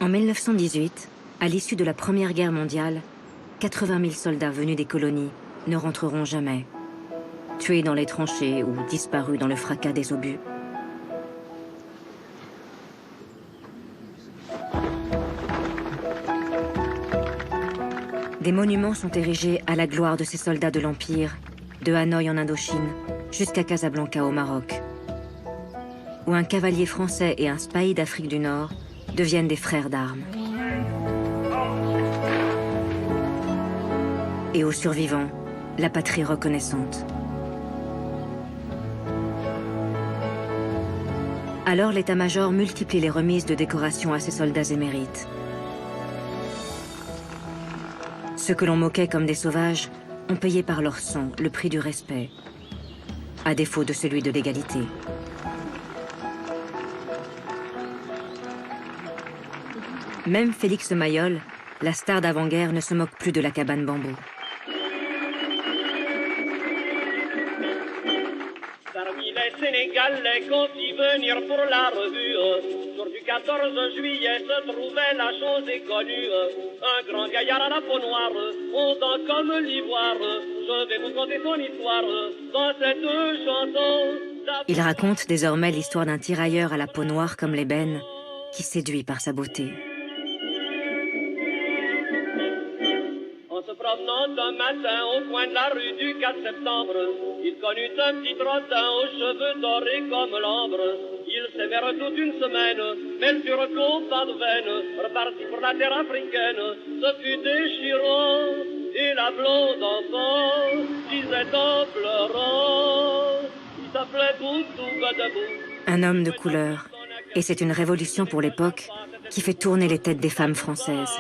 En 1918, à l'issue de la Première Guerre mondiale, 80 000 soldats venus des colonies ne rentreront jamais, tués dans les tranchées ou disparus dans le fracas des obus. Des monuments sont érigés à la gloire de ces soldats de l'Empire, de Hanoï en Indochine jusqu'à Casablanca au Maroc, où un cavalier français et un spahi d'Afrique du Nord deviennent des frères d'armes. Et aux survivants, la patrie reconnaissante. Alors l'état-major multiplie les remises de décorations à ses soldats émérites. Ceux que l'on moquait comme des sauvages ont payé par leur sang le prix du respect, à défaut de celui de l'égalité. Même Félix Mayol, la star d'avant-guerre, ne se moque plus de la cabane bambou. Parmi les Sénégalais qu'on fit venir pour la revue, jour du 14 juillet se trouvait la chose connue. Un grand gaillard à la peau noire, fondant comme l'ivoire. Je vais vous conter son histoire dans cette chanson. Il raconte désormais l'histoire d'un tirailleur à la peau noire comme l'ébène, qui séduit par sa beauté. En se promenant un matin au coin de la rue du 4 septembre, il connut un petit trottin aux cheveux dorés comme l'ambre. Ils s'aimèrent toute une semaine, mais le turco pas de veine, reparti pour la terre africaine, ce fut déchirant. Et la blonde enfant disait en pleurant, il s'appelait Boutou Badabou. Un homme de couleur, et c'est une révolution pour l'époque qui fait tourner les têtes des femmes françaises.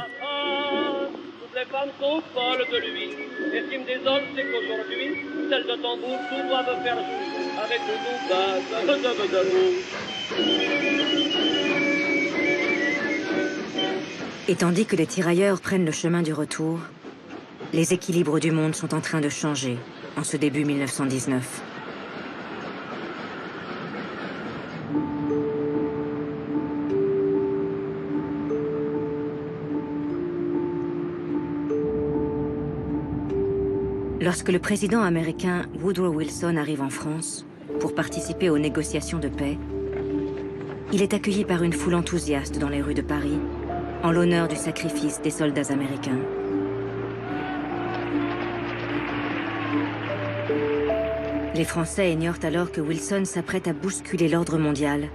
Les femmes sont folles de lui. Et ce qui me désole, c'est qu'aujourd'hui, celles de tambour, tout doivent faire jour avec le double. Et tandis que les tirailleurs prennent le chemin du retour, les équilibres du monde sont en train de changer en ce début 1919. Lorsque le président américain Woodrow Wilson arrive en France pour participer aux négociations de paix, il est accueilli par une foule enthousiaste dans les rues de Paris, en l'honneur du sacrifice des soldats américains. Les Français ignorent alors que Wilson s'apprête à bousculer l'ordre mondial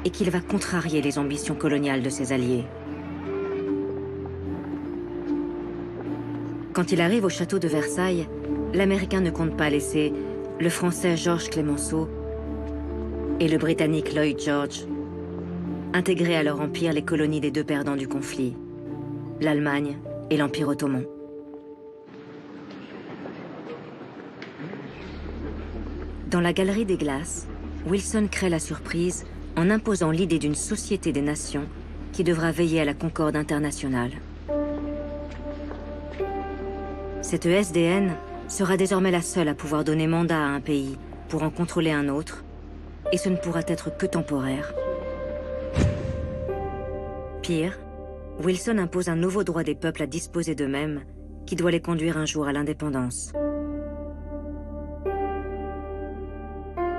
et qu'il va contrarier les ambitions coloniales de ses alliés. Quand il arrive au château de Versailles, l'Américain ne compte pas laisser le Français Georges Clemenceau et le Britannique Lloyd George intégrer à leur empire les colonies des deux perdants du conflit, l'Allemagne et l'Empire ottoman. Dans la Galerie des Glaces, Wilson crée la surprise en imposant l'idée d'une société des nations qui devra veiller à la concorde internationale. Cette SDN sera désormais la seule à pouvoir donner mandat à un pays pour en contrôler un autre, et ce ne pourra être que temporaire. Pire, Wilson impose un nouveau droit des peuples à disposer d'eux-mêmes qui doit les conduire un jour à l'indépendance.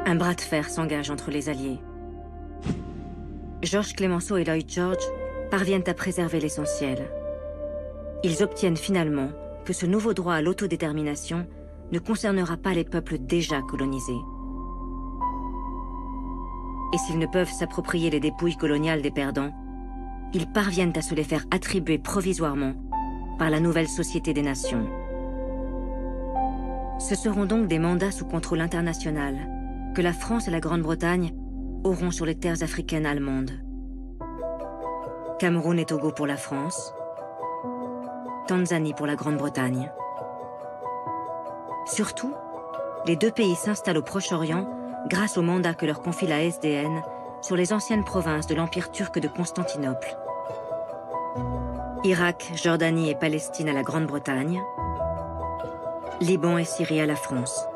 Un bras de fer s'engage entre les alliés. Georges Clemenceau et Lloyd George parviennent à préserver l'essentiel. Ils obtiennent finalement que ce nouveau droit à l'autodétermination ne concernera pas les peuples déjà colonisés. Et s'ils ne peuvent s'approprier les dépouilles coloniales des perdants, ils parviennent à se les faire attribuer provisoirement par la nouvelle Société des Nations. Ce seront donc des mandats sous contrôle international que la France et la Grande-Bretagne auront sur les terres africaines allemandes. Cameroun et Togo pour la France, Tanzanie pour la Grande-Bretagne. Surtout, les deux pays s'installent au Proche-Orient grâce au mandat que leur confie la SDN sur les anciennes provinces de l'Empire turc de Constantinople. Irak, Jordanie et Palestine à la Grande-Bretagne, Liban et Syrie à la France.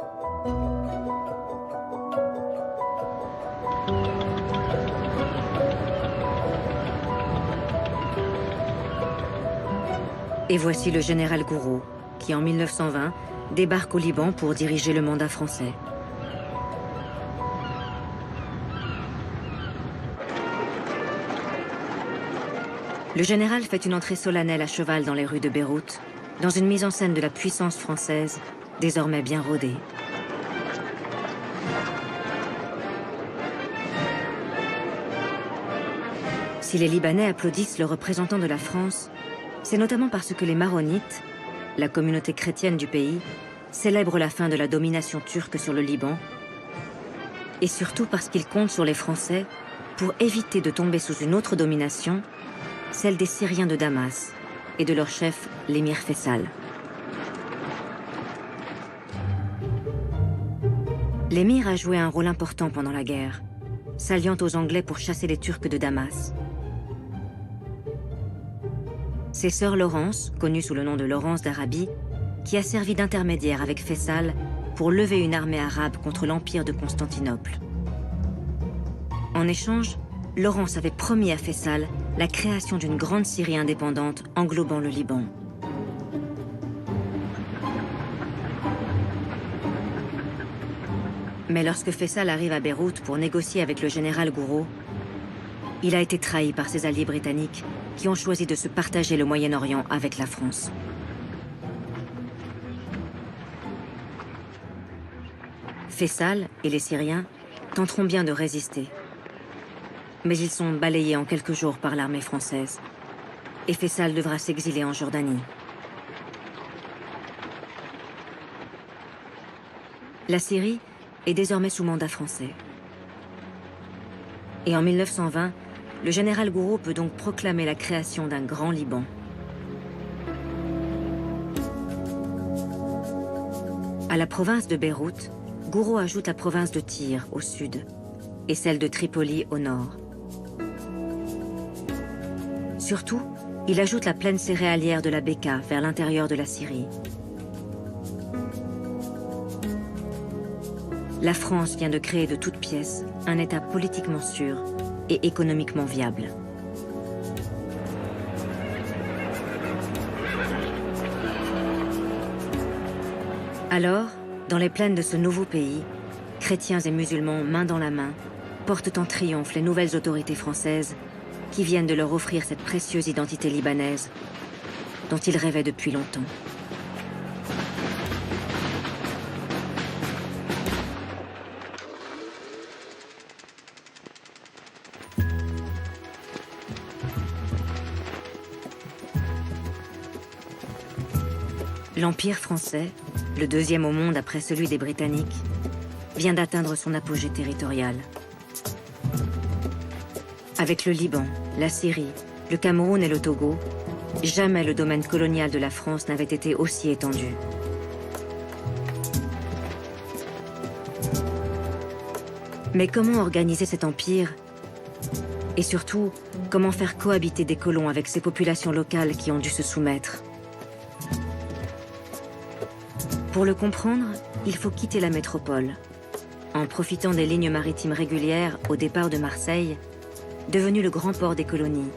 Et voici le général Gouraud, qui en 1920 débarque au Liban pour diriger le mandat français. Le général fait une entrée solennelle à cheval dans les rues de Beyrouth, dans une mise en scène de la puissance française, désormais bien rodée. Si les Libanais applaudissent le représentant de la France, c'est notamment parce que les Maronites, la communauté chrétienne du pays, célèbrent la fin de la domination turque sur le Liban, et surtout parce qu'ils comptent sur les Français pour éviter de tomber sous une autre domination, celle des Syriens de Damas et de leur chef, l'émir Faisal. L'émir a joué un rôle important pendant la guerre, s'alliant aux Anglais pour chasser les Turcs de Damas. C'est sœur Laurence, connue sous le nom de Laurence d'Arabie, qui a servi d'intermédiaire avec Faisal pour lever une armée arabe contre l'Empire de Constantinople. En échange, Laurence avait promis à Faisal la création d'une grande Syrie indépendante englobant le Liban. Mais lorsque Faisal arrive à Beyrouth pour négocier avec le général Gouraud, il a été trahi par ses alliés britanniques qui ont choisi de se partager le Moyen-Orient avec la France. Faisal et les Syriens tenteront bien de résister. Mais ils sont balayés en quelques jours par l'armée française. Et Faisal devra s'exiler en Jordanie. La Syrie est désormais sous mandat français. Et en 1920, le général Gouraud peut donc proclamer la création d'un grand Liban. À la province de Beyrouth, Gouraud ajoute la province de Tyr au sud et celle de Tripoli au nord. Surtout, il ajoute la plaine céréalière de la Bekaa vers l'intérieur de la Syrie. La France vient de créer de toutes pièces un État politiquement sûr et économiquement viable. Alors, dans les plaines de ce nouveau pays, chrétiens et musulmans main dans la main portent en triomphe les nouvelles autorités françaises qui viennent de leur offrir cette précieuse identité libanaise dont ils rêvaient depuis longtemps. L'Empire français, le deuxième au monde après celui des Britanniques, vient d'atteindre son apogée territorial. Avec le Liban, la Syrie, le Cameroun et le Togo, jamais le domaine colonial de la France n'avait été aussi étendu. Mais comment organiser cet empire? Et surtout, comment faire cohabiter des colons avec ces populations locales qui ont dû se soumettre? Pour le comprendre, il faut quitter la métropole. En profitant des lignes maritimes régulières au départ de Marseille, devenu le grand port des colonies,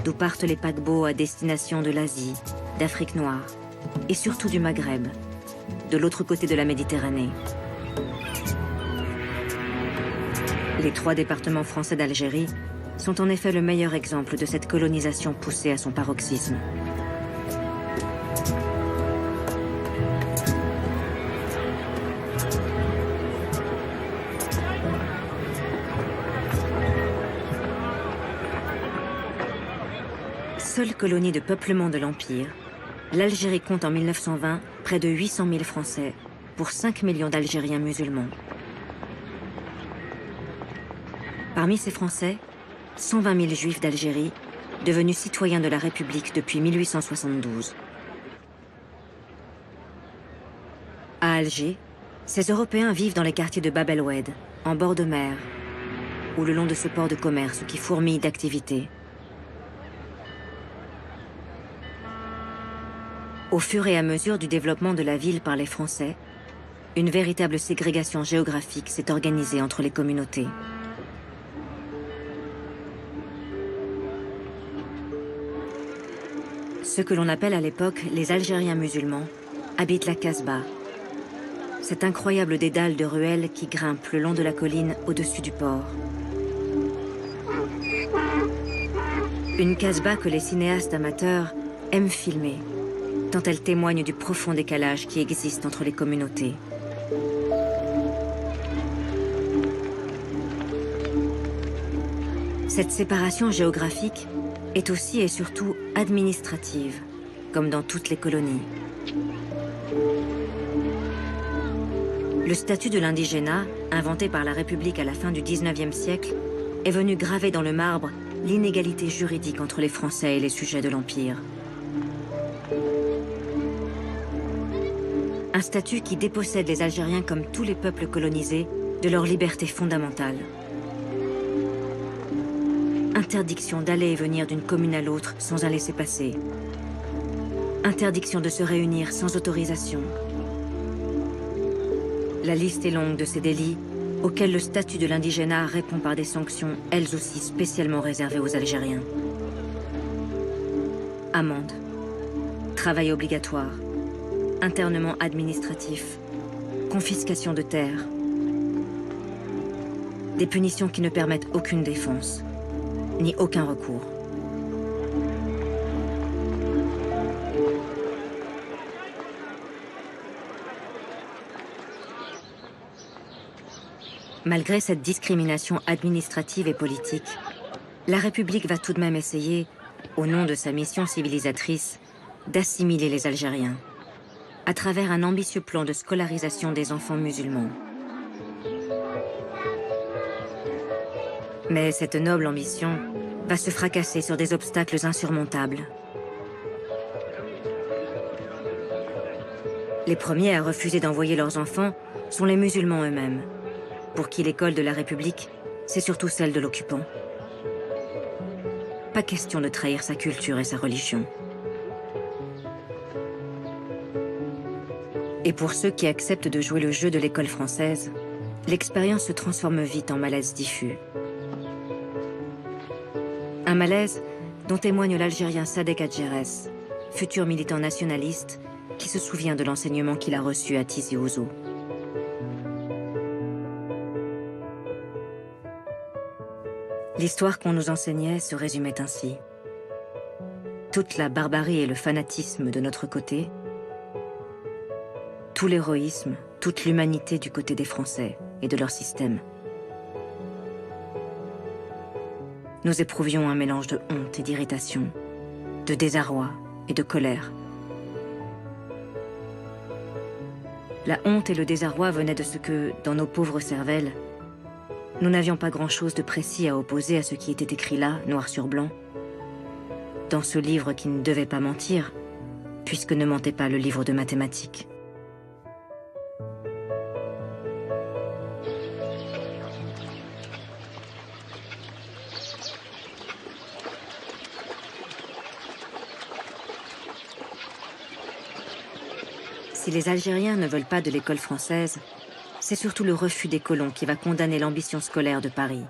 d'où partent les paquebots à destination de l'Asie, d'Afrique noire et surtout du Maghreb, de l'autre côté de la Méditerranée. Les 3 départements français d'Algérie sont en effet le meilleur exemple de cette colonisation poussée à son paroxysme. Seule colonie de peuplement de l'Empire, l'Algérie compte en 1920 près de 800 000 Français pour 5 millions d'Algériens musulmans. Parmi ces Français, 120 000 Juifs d'Algérie, devenus citoyens de la République depuis 1872. À Alger, ces Européens vivent dans les quartiers de Bab el-Oued, en bord de mer, ou le long de ce port de commerce qui fourmille d'activités. Au fur et à mesure du développement de la ville par les Français, une véritable ségrégation géographique s'est organisée entre les communautés. Ceux que l'on appelle à l'époque les Algériens musulmans habitent la Casbah, cet incroyable dédale de ruelles qui grimpe le long de la colline au-dessus du port. Une Casbah que les cinéastes amateurs aiment filmer, tant elle témoigne du profond décalage qui existe entre les communautés. Cette séparation géographique est aussi et surtout administrative, comme dans toutes les colonies. Le statut de l'indigénat, inventé par la République à la fin du XIXe siècle, est venu graver dans le marbre l'inégalité juridique entre les Français et les sujets de l'Empire. Un statut qui dépossède les Algériens, comme tous les peuples colonisés, de leur liberté fondamentale. Interdiction d'aller et venir d'une commune à l'autre sans un laissez-passer. Interdiction de se réunir sans autorisation. La liste est longue de ces délits auxquels le statut de l'indigénat répond par des sanctions, elles aussi spécialement réservées aux Algériens. Amende, travail obligatoire, internement administratif, confiscation de terres. Des punitions qui ne permettent aucune défense, ni aucun recours. Malgré cette discrimination administrative et politique, la République va tout de même essayer, au nom de sa mission civilisatrice, d'assimiler les Algériens, à travers un ambitieux plan de scolarisation des enfants musulmans. Mais cette noble ambition va se fracasser sur des obstacles insurmontables. Les premiers à refuser d'envoyer leurs enfants sont les musulmans eux-mêmes, pour qui l'école de la République, c'est surtout celle de l'occupant. Pas question de trahir sa culture et sa religion. Et pour ceux qui acceptent de jouer le jeu de l'école française, l'expérience se transforme vite en malaise diffus. Un malaise dont témoigne l'Algérien Sadek Adjerès, futur militant nationaliste qui se souvient de l'enseignement qu'il a reçu à Tizi Ouzou. L'histoire qu'on nous enseignait se résumait ainsi. Toute la barbarie et le fanatisme de notre côté, tout l'héroïsme, toute l'humanité du côté des Français et de leur système. Nous éprouvions un mélange de honte et d'irritation, de désarroi et de colère. La honte et le désarroi venaient de ce que, dans nos pauvres cervelles, nous n'avions pas grand-chose de précis à opposer à ce qui était écrit là, noir sur blanc, dans ce livre qui ne devait pas mentir, puisque ne mentait pas le livre de mathématiques. Si les Algériens ne veulent pas de l'école française, c'est surtout le refus des colons qui va condamner l'ambition scolaire de Paris.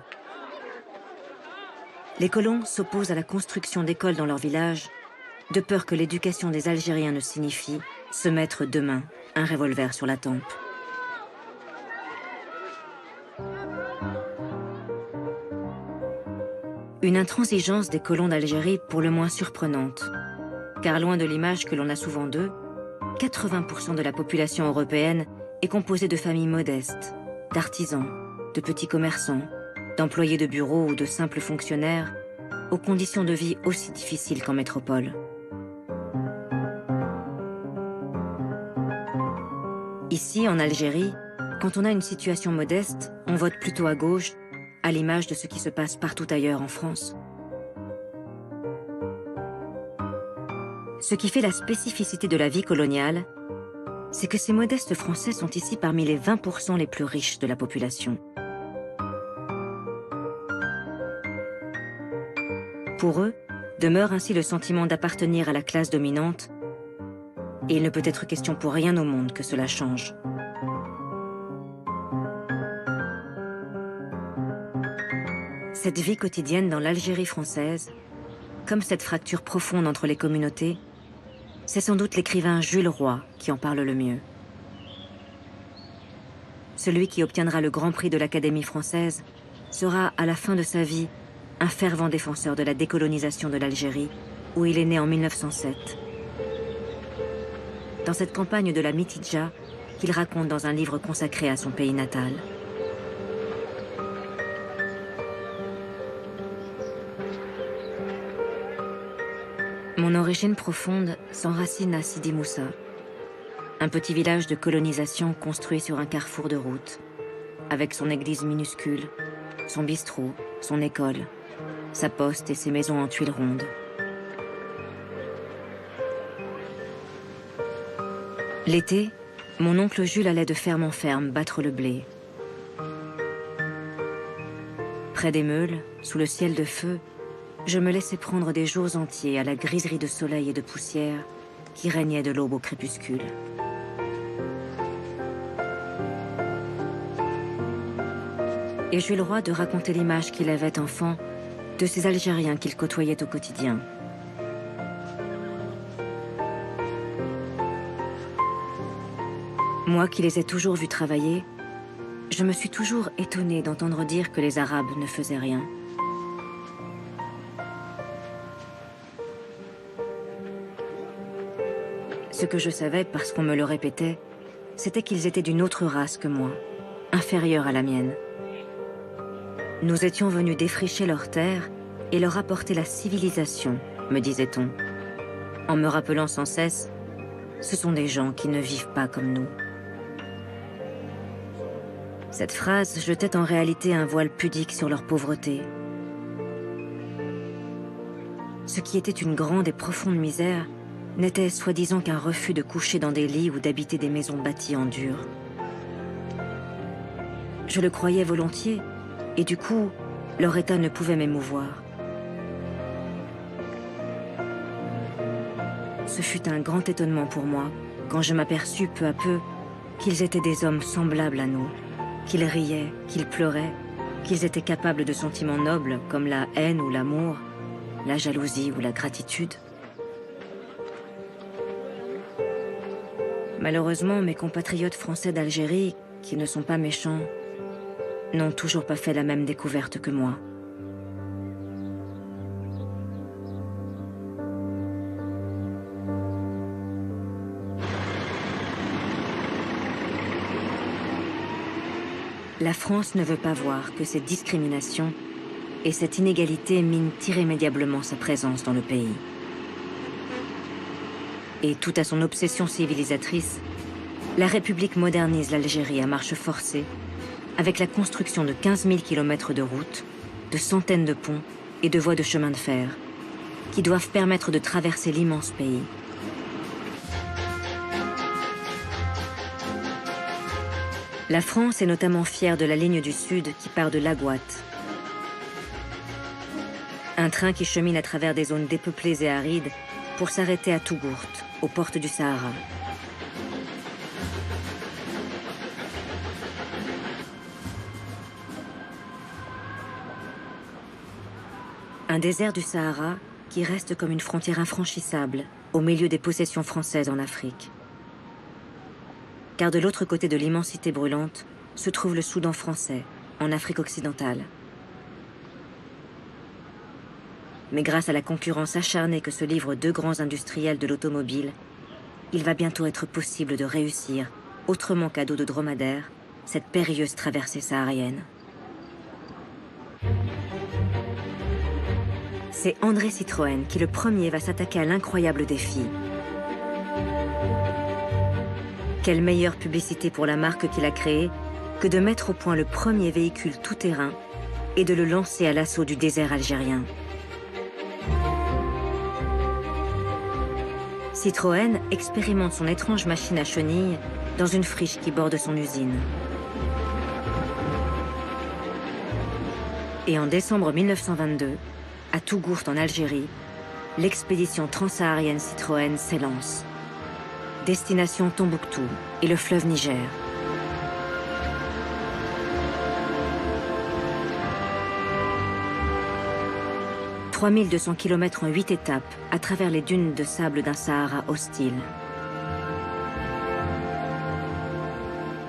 Les colons s'opposent à la construction d'écoles dans leur village, de peur que l'éducation des Algériens ne signifie se mettre demain un revolver sur la tempe. Une intransigeance des colons d'Algérie pour le moins surprenante, car loin de l'image que l'on a souvent d'eux, 80% de la population européenne est composée de familles modestes, d'artisans, de petits commerçants, d'employés de bureaux ou de simples fonctionnaires, aux conditions de vie aussi difficiles qu'en métropole. Ici, en Algérie, quand on a une situation modeste, on vote plutôt à gauche, à l'image de ce qui se passe partout ailleurs en France. Ce qui fait la spécificité de la vie coloniale, c'est que ces modestes Français sont ici parmi les 20% les plus riches de la population. Pour eux, demeure ainsi le sentiment d'appartenir à la classe dominante, et il ne peut être question pour rien au monde que cela change. Cette vie quotidienne dans l'Algérie française, comme cette fracture profonde entre les communautés, C'est sans doute l'écrivain Jules Roy qui en parle le mieux. Celui qui obtiendra le Grand Prix de l'Académie française sera, à la fin de sa vie, un fervent défenseur de la décolonisation de l'Algérie, où il est né en 1907. Dans cette campagne de la Mitidja, qu'il raconte dans un livre consacré à son pays natal. Mon origine profonde s'enracine à Sidi Moussa, un petit village de colonisation construit sur un carrefour de route, avec son église minuscule, son bistrot, son école, sa poste et ses maisons en tuiles rondes. L'été, mon oncle Jules allait de ferme en ferme battre le blé. Près des meules, sous le ciel de feu, je me laissais prendre des jours entiers à la griserie de soleil et de poussière qui régnait de l'aube au crépuscule. Et j'eus le droit de raconter l'image qu'il avait enfant de ces Algériens qu'il côtoyait au quotidien. Moi qui les ai toujours vus travailler, je me suis toujours étonnée d'entendre dire que les Arabes ne faisaient rien. Ce que je savais, parce qu'on me le répétait, c'était qu'ils étaient d'une autre race que moi, inférieure à la mienne. Nous étions venus défricher leurs terres et leur apporter la civilisation, me disait-on, en me rappelant sans cesse, ce sont des gens qui ne vivent pas comme nous. Cette phrase jetait en réalité un voile pudique sur leur pauvreté. Ce qui était une grande et profonde misère n'était soi-disant qu'un refus de coucher dans des lits ou d'habiter des maisons bâties en dur. Je le croyais volontiers, et du coup, leur état ne pouvait m'émouvoir. Ce fut un grand étonnement pour moi, quand je m'aperçus peu à peu qu'ils étaient des hommes semblables à nous, qu'ils riaient, qu'ils pleuraient, qu'ils étaient capables de sentiments nobles comme la haine ou l'amour, la jalousie ou la gratitude. Malheureusement, mes compatriotes français d'Algérie, qui ne sont pas méchants, n'ont toujours pas fait la même découverte que moi. La France ne veut pas voir que cette discrimination et cette inégalité minent irrémédiablement sa présence dans le pays. Et tout à son obsession civilisatrice, la République modernise l'Algérie à marche forcée, avec la construction de 15 000 kilomètres de routes, de centaines de ponts et de voies de chemin de fer, qui doivent permettre de traverser l'immense pays. La France est notamment fière de la ligne du Sud qui part de Laguat. Un train qui chemine à travers des zones dépeuplées et arides pour s'arrêter à Tougourt, aux portes du Sahara. Un désert du Sahara qui reste comme une frontière infranchissable au milieu des possessions françaises en Afrique. Car de l'autre côté de l'immensité brûlante se trouve le Soudan français, en Afrique occidentale. Mais grâce à la concurrence acharnée que se livrent deux grands industriels de l'automobile, il va bientôt être possible de réussir, autrement qu'à dos de dromadaire, cette périlleuse traversée saharienne. C'est André Citroën qui le premier va s'attaquer à l'incroyable défi. Quelle meilleure publicité pour la marque qu'il a créée que de mettre au point le premier véhicule tout-terrain et de le lancer à l'assaut du désert algérien. Citroën expérimente son étrange machine à chenilles dans une friche qui borde son usine. Et en décembre 1922, à Tougourt en Algérie, l'expédition transsaharienne Citroën s'élance. Destination Tombouctou et le fleuve Niger. « 3200 km en 8 étapes à travers les dunes de sable d'un Sahara hostile.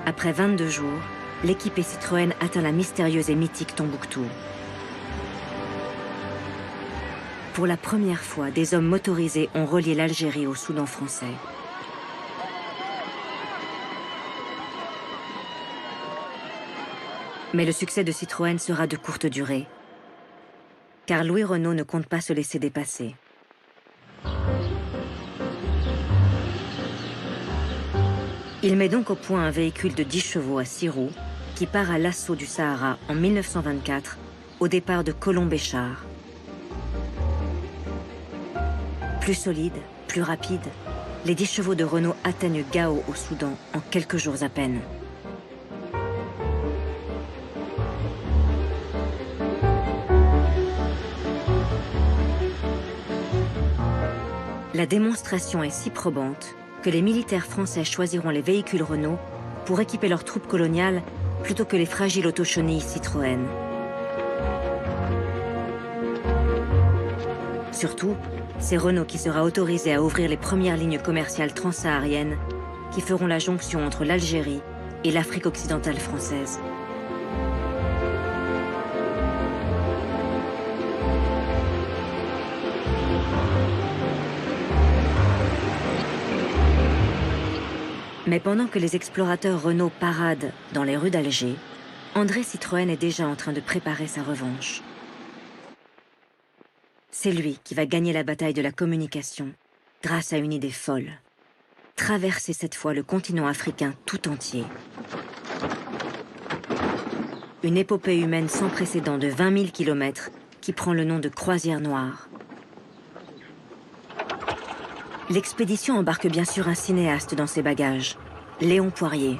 Après 22 jours, l'équipée Citroën atteint la mystérieuse et mythique Tombouctou. Pour la première fois, des hommes motorisés ont relié l'Algérie au Soudan français. Mais le succès de Citroën sera de courte durée, car Louis Renault ne compte pas se laisser dépasser. Il met donc au point un véhicule de 10 chevaux à 6 roues qui part à l'assaut du Sahara en 1924 au départ de Colomb-Béchar. Plus solide, plus rapide, les 10 chevaux de Renault atteignent Gao au Soudan en quelques jours à peine. La démonstration est si probante que les militaires français choisiront les véhicules Renault pour équiper leurs troupes coloniales plutôt que les fragiles autochenilles Citroën. Surtout, c'est Renault qui sera autorisé à ouvrir les premières lignes commerciales transsahariennes qui feront la jonction entre l'Algérie et l'Afrique occidentale française. Mais pendant que les explorateurs Renault paradent dans les rues d'Alger, André Citroën est déjà en train de préparer sa revanche. C'est lui qui va gagner la bataille de la communication grâce à une idée folle. Traverser cette fois le continent africain tout entier. Une épopée humaine sans précédent de 20 000 km qui prend le nom de Croisière Noire. L'expédition embarque bien sûr un cinéaste dans ses bagages, Léon Poirier.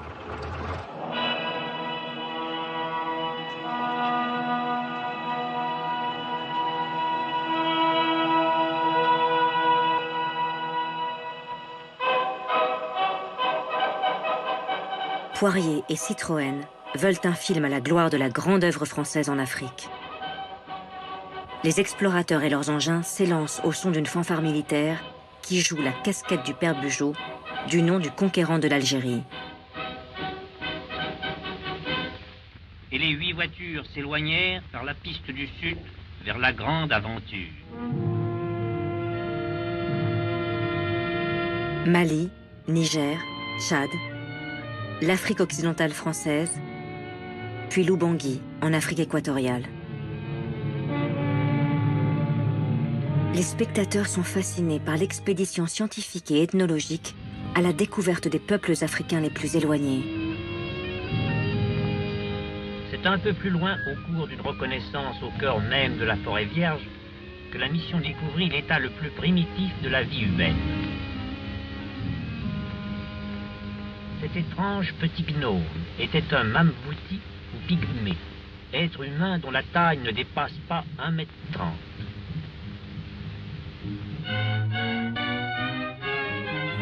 Poirier et Citroën veulent un film à la gloire de la grande œuvre française en Afrique. Les explorateurs et leurs engins s'élancent au son d'une fanfare militaire qui joue la casquette du père Bugeaud, du nom du conquérant de l'Algérie. Et les 8 voitures s'éloignèrent par la piste du sud vers la grande aventure. Mali, Niger, Tchad, l'Afrique occidentale française, puis l'Oubangui, en Afrique équatoriale. Les spectateurs sont fascinés par l'expédition scientifique et ethnologique à la découverte des peuples africains les plus éloignés. C'est un peu plus loin, au cours d'une reconnaissance au cœur même de la forêt vierge, que la mission découvrit l'état le plus primitif de la vie humaine. Cet étrange petit binôme était un mamouti ou pygmée, être humain dont la taille ne dépasse pas 1,30 m.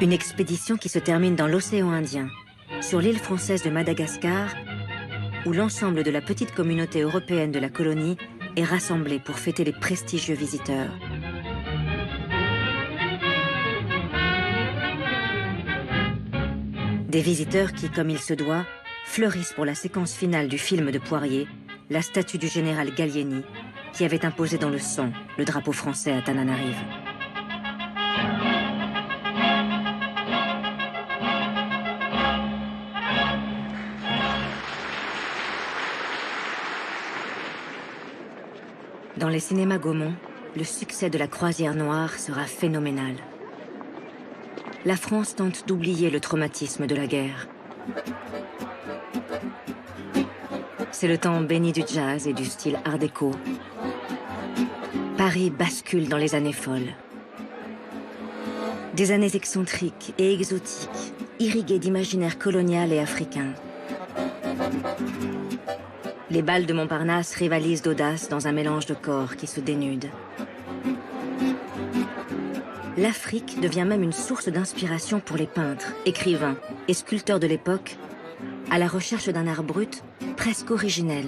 Une expédition qui se termine dans l'océan Indien, sur l'île française de Madagascar, où l'ensemble de la petite communauté européenne de la colonie est rassemblée pour fêter les prestigieux visiteurs. Des visiteurs qui, comme il se doit, fleurissent pour la séquence finale du film de Poirier, la statue du général Gallieni, qui avait imposé dans le sang le drapeau français à Tananarive. Dans les cinémas Gaumont, le succès de la Croisière Noire sera phénoménal. La France tente d'oublier le traumatisme de la guerre. C'est le temps béni du jazz et du style art déco. Paris bascule dans les années folles. Des années excentriques et exotiques, irriguées d'imaginaire colonial et africain. Les balles de Montparnasse rivalisent d'audace dans un mélange de corps qui se dénude. L'Afrique devient même une source d'inspiration pour les peintres, écrivains et sculpteurs de l'époque, à la recherche d'un art brut presque originel.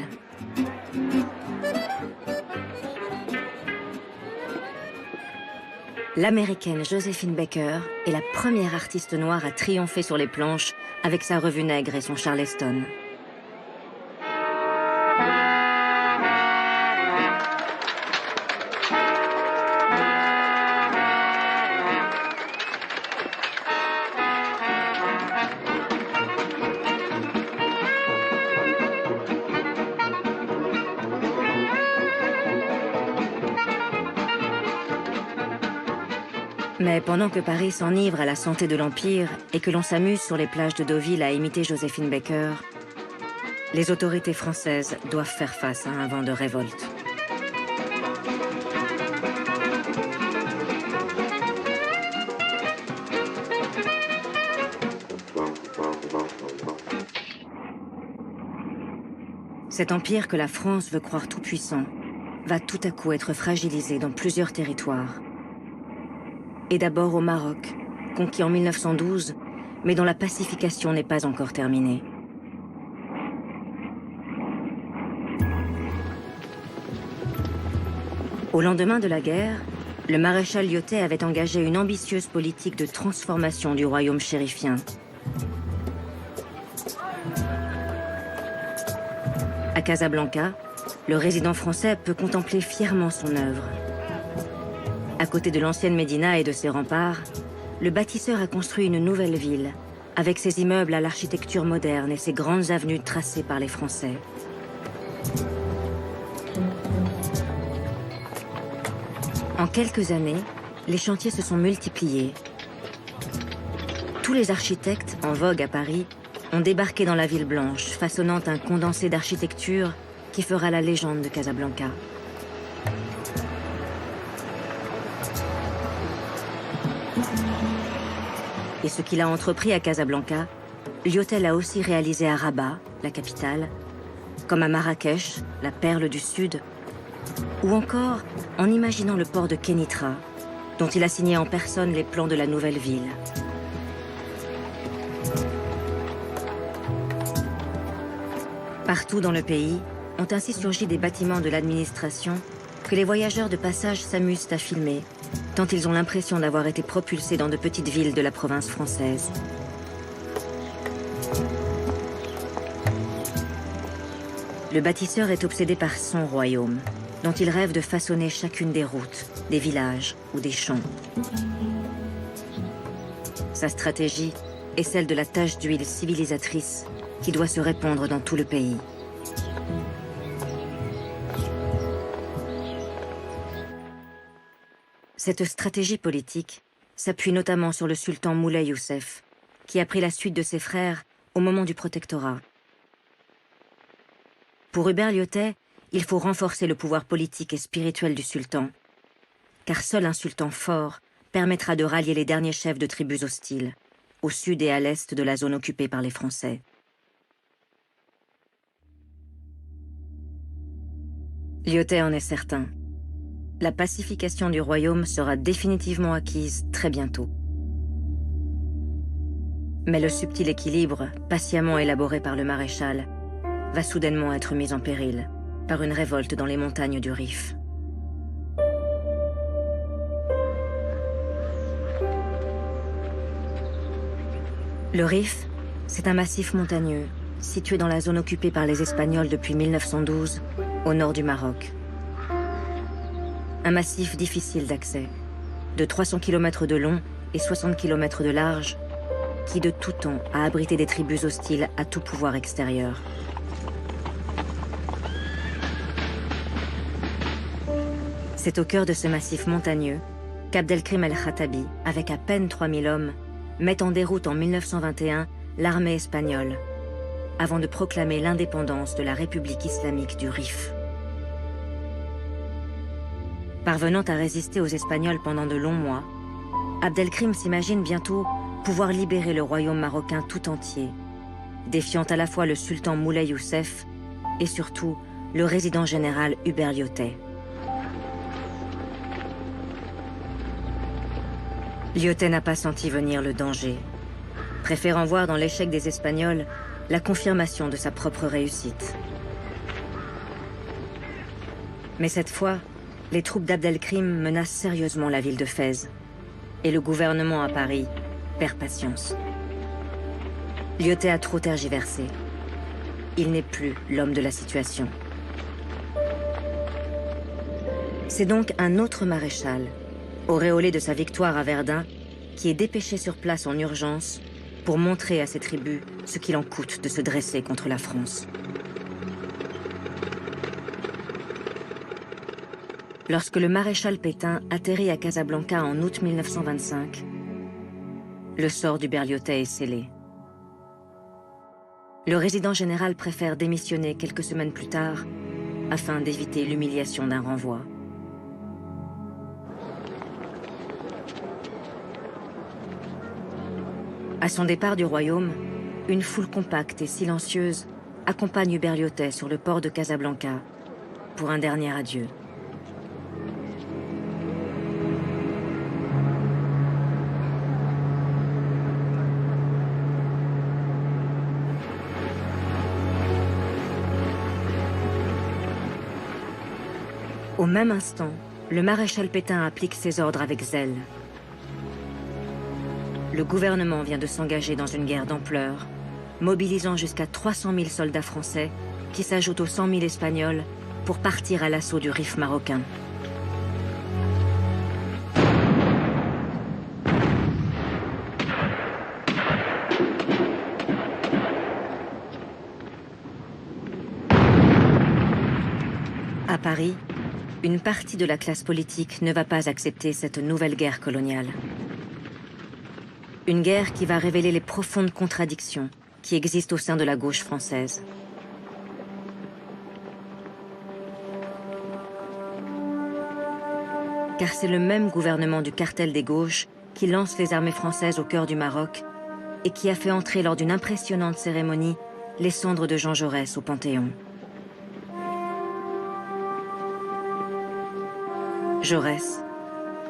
l'américaine Joséphine Baker est la première artiste noire à triompher sur les planches avec sa revue Nègre et son Charleston. Mais pendant que Paris s'enivre à la santé de l'Empire et que l'on s'amuse sur les plages de Deauville à imiter Joséphine Baker, les autorités françaises doivent faire face à un vent de révolte. Cet empire que la France veut croire tout-puissant va tout à coup être fragilisé dans plusieurs territoires. Et d'abord au Maroc, conquis en 1912, mais dont la pacification n'est pas encore terminée. Au lendemain de la guerre, le maréchal Lyautey avait engagé une ambitieuse politique de transformation du royaume chérifien. À Casablanca, le résident français peut contempler fièrement son œuvre. À côté de l'ancienne Médina et de ses remparts, le bâtisseur a construit une nouvelle ville, avec ses immeubles à l'architecture moderne et ses grandes avenues tracées par les Français. En quelques années, les chantiers se sont multipliés. Tous les architectes en vogue à Paris ont débarqué dans la ville blanche, façonnant un condensé d'architecture qui fera la légende de Casablanca. Et ce qu'il a entrepris à Casablanca, Lyautey l'a aussi réalisé à Rabat, la capitale, comme à Marrakech, la perle du Sud, ou encore en imaginant le port de Kénitra, dont il a signé en personne les plans de la nouvelle ville. Partout dans le pays, ont ainsi surgi des bâtiments de l'administration que les voyageurs de passage s'amusent à filmer, tant ils ont l'impression d'avoir été propulsés dans de petites villes de la province française. Le bâtisseur est obsédé par son royaume, dont il rêve de façonner chacune des routes, des villages ou des champs. Sa stratégie est celle de la tache d'huile civilisatrice qui doit se répandre dans tout le pays. Cette stratégie politique s'appuie notamment sur le sultan Moulay Youssef, qui a pris la suite de ses frères au moment du protectorat. Pour Hubert Lyautey, il faut renforcer le pouvoir politique et spirituel du sultan, car seul un sultan fort permettra de rallier les derniers chefs de tribus hostiles, au sud et à l'est de la zone occupée par les Français. Lyautey en est certain. La pacification du royaume sera définitivement acquise très bientôt. Mais le subtil équilibre, patiemment élaboré par le maréchal, va soudainement être mis en péril par une révolte dans les montagnes du Rif. Le Rif, c'est un massif montagneux situé dans la zone occupée par les Espagnols depuis 1912, au nord du Maroc. Un massif difficile d'accès, de 300 km de long et 60 km de large, qui de tout temps a abrité des tribus hostiles à tout pouvoir extérieur. C'est au cœur de ce massif montagneux qu'Abdelkrim el-Khattabi, avec à peine 3000 hommes, met en déroute en 1921 l'armée espagnole, avant de proclamer l'indépendance de la République islamique du Rif. Parvenant à résister aux Espagnols pendant de longs mois, Abdelkrim s'imagine bientôt pouvoir libérer le royaume marocain tout entier, défiant à la fois le sultan Moulay Youssef et surtout le résident général Hubert Lyautey. Lyautey n'a pas senti venir le danger, préférant voir dans l'échec des Espagnols la confirmation de sa propre réussite. Mais cette fois, les troupes d'Abdelkrim menacent sérieusement la ville de Fès, et le gouvernement à Paris perd patience. Lyautey a trop tergiversé. Il n'est plus l'homme de la situation. C'est donc un autre maréchal, auréolé de sa victoire à Verdun, qui est dépêché sur place en urgence pour montrer à ses tribus ce qu'il en coûte de se dresser contre la France. Lorsque le maréchal Pétain atterrit à Casablanca en août 1925, le sort d'Hubert Lyautey est scellé. Le résident général préfère démissionner quelques semaines plus tard afin d'éviter l'humiliation d'un renvoi. À son départ du royaume, une foule compacte et silencieuse accompagne Hubert Lyautey sur le port de Casablanca pour un dernier adieu. Au même instant, le maréchal Pétain applique ses ordres avec zèle. Le gouvernement vient de s'engager dans une guerre d'ampleur, mobilisant jusqu'à 300 000 soldats français qui s'ajoutent aux 100 000 Espagnols pour partir à l'assaut du Rif marocain. À Paris, une partie de la classe politique ne va pas accepter cette nouvelle guerre coloniale. Une guerre qui va révéler les profondes contradictions qui existent au sein de la gauche française. Car c'est le même gouvernement du cartel des gauches qui lance les armées françaises au cœur du Maroc et qui a fait entrer lors d'une impressionnante cérémonie les cendres de Jean Jaurès au Panthéon. Jaurès,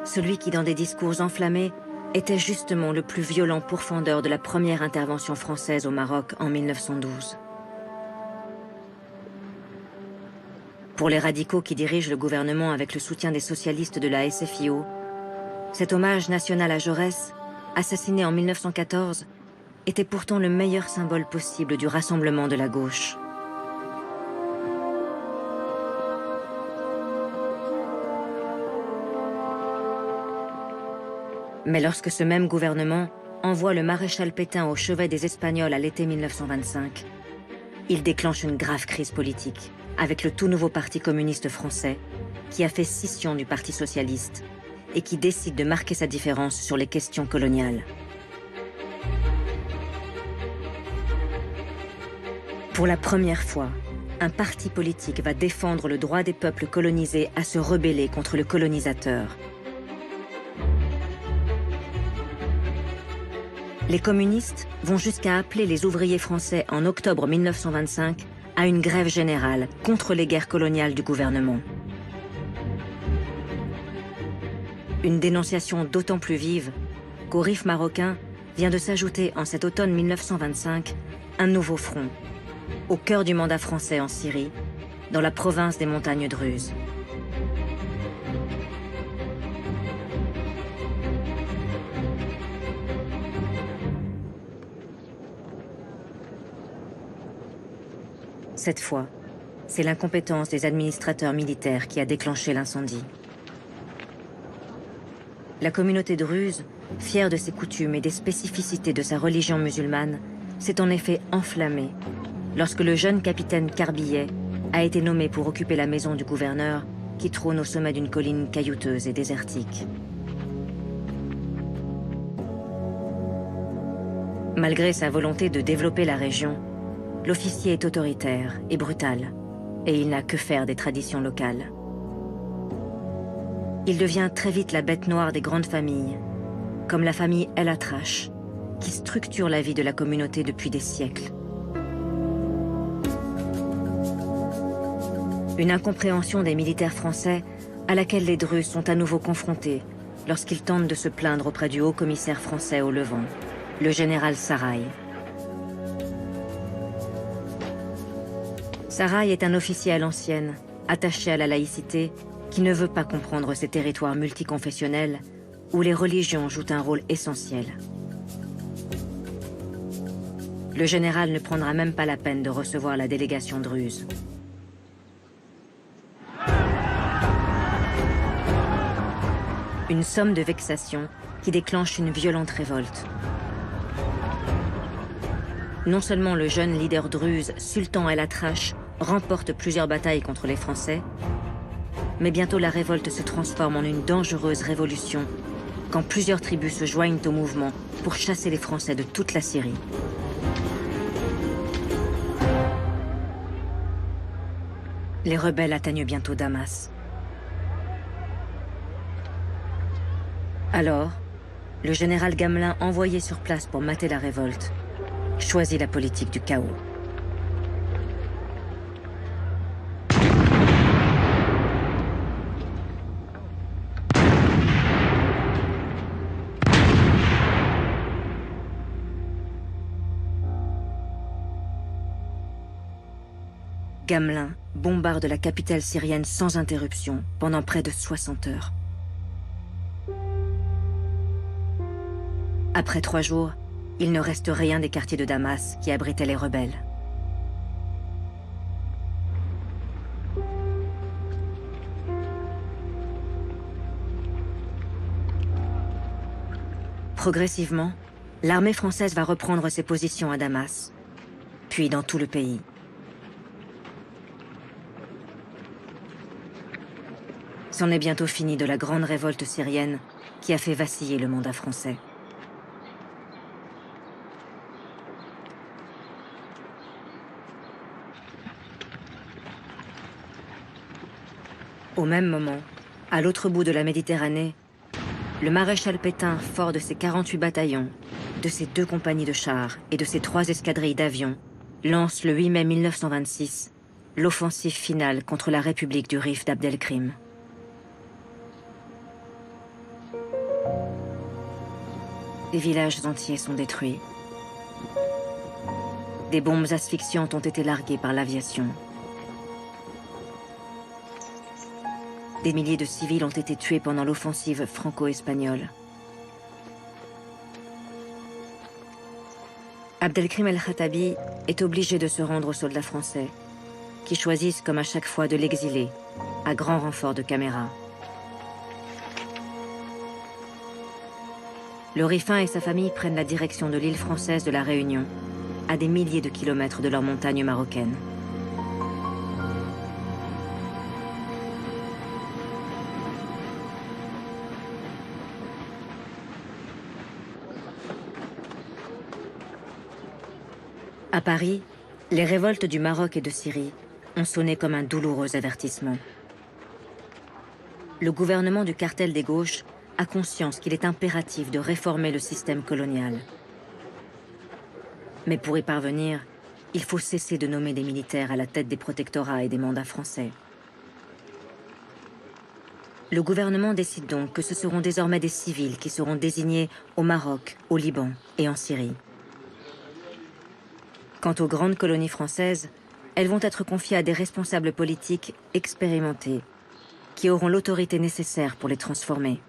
celui qui dans des discours enflammés était justement le plus violent pourfendeur de la première intervention française au Maroc en 1912. Pour les radicaux qui dirigent le gouvernement avec le soutien des socialistes de la SFIO, cet hommage national à Jaurès, assassiné en 1914, était pourtant le meilleur symbole possible du rassemblement de la gauche. Mais lorsque ce même gouvernement envoie le maréchal Pétain au chevet des Espagnols à l'été 1925, il déclenche une grave crise politique avec le tout nouveau Parti communiste français qui a fait scission du Parti socialiste et qui décide de marquer sa différence sur les questions coloniales. Pour la première fois, un parti politique va défendre le droit des peuples colonisés à se rebeller contre le colonisateur. Les communistes vont jusqu'à appeler les ouvriers français en octobre 1925 à une grève générale contre les guerres coloniales du gouvernement. Une dénonciation d'autant plus vive qu'au Rif marocain vient de s'ajouter en cet automne 1925 un nouveau front, au cœur du mandat français en Syrie, dans la province des montagnes druzes. Cette fois, c'est l'incompétence des administrateurs militaires qui a déclenché l'incendie. La communauté druze, fière de ses coutumes et des spécificités de sa religion musulmane, s'est en effet enflammée lorsque le jeune capitaine Carbillet a été nommé pour occuper la maison du gouverneur qui trône au sommet d'une colline caillouteuse et désertique. Malgré sa volonté de développer la région, l'officier est autoritaire et brutal, et il n'a que faire des traditions locales. Il devient très vite la bête noire des grandes familles, comme la famille El Atrache, qui structure la vie de la communauté depuis des siècles. Une incompréhension des militaires français à laquelle les Druzes sont à nouveau confrontés lorsqu'ils tentent de se plaindre auprès du haut-commissaire français au Levant, le général Saraï. Saraï est un officier à l'ancienne, attaché à la laïcité, qui ne veut pas comprendre ces territoires multiconfessionnels où les religions jouent un rôle essentiel. Le général ne prendra même pas la peine de recevoir la délégation druze. Une somme de vexation qui déclenche une violente révolte. Non seulement le jeune leader druze, Sultan El Atrache, remporte plusieurs batailles contre les Français, mais bientôt la révolte se transforme en une dangereuse révolution quand plusieurs tribus se joignent au mouvement pour chasser les Français de toute la Syrie. Les rebelles atteignent bientôt Damas. Alors, le général Gamelin, envoyé sur place pour mater la révolte, choisit la politique du chaos. Gamelin bombarde la capitale syrienne sans interruption pendant près de 60 heures. Après 3 jours, il ne reste rien des quartiers de Damas qui abritaient les rebelles. Progressivement, l'armée française va reprendre ses positions à Damas, puis dans tout le pays. C'en est bientôt fini de la grande révolte syrienne qui a fait vaciller le mandat français. Au même moment, à l'autre bout de la Méditerranée, le maréchal Pétain, fort de ses 48 bataillons, de ses 2 compagnies de chars et de ses 3 escadrilles d'avions, lance le 8 mai 1926 l'offensive finale contre la République du Rif d'Abdelkrim. Des villages entiers sont détruits. Des bombes asphyxiantes ont été larguées par l'aviation. Des milliers de civils ont été tués pendant l'offensive franco-espagnole. Abdelkrim el-Khattabi est obligé de se rendre aux soldats français, qui choisissent comme à chaque fois de l'exiler, à grand renfort de caméras. Le Rifin et sa famille prennent la direction de l'île française de la Réunion, à des milliers de kilomètres de leurs montagnes marocaines. À Paris, les révoltes du Maroc et de Syrie ont sonné comme un douloureux avertissement. Le gouvernement du cartel des gauches a conscience qu'il est impératif de réformer le système colonial. Mais pour y parvenir, il faut cesser de nommer des militaires à la tête des protectorats et des mandats français. Le gouvernement décide donc que ce seront désormais des civils qui seront désignés au Maroc, au Liban et en Syrie. Quant aux grandes colonies françaises, elles vont être confiées à des responsables politiques expérimentés, qui auront l'autorité nécessaire pour les transformer.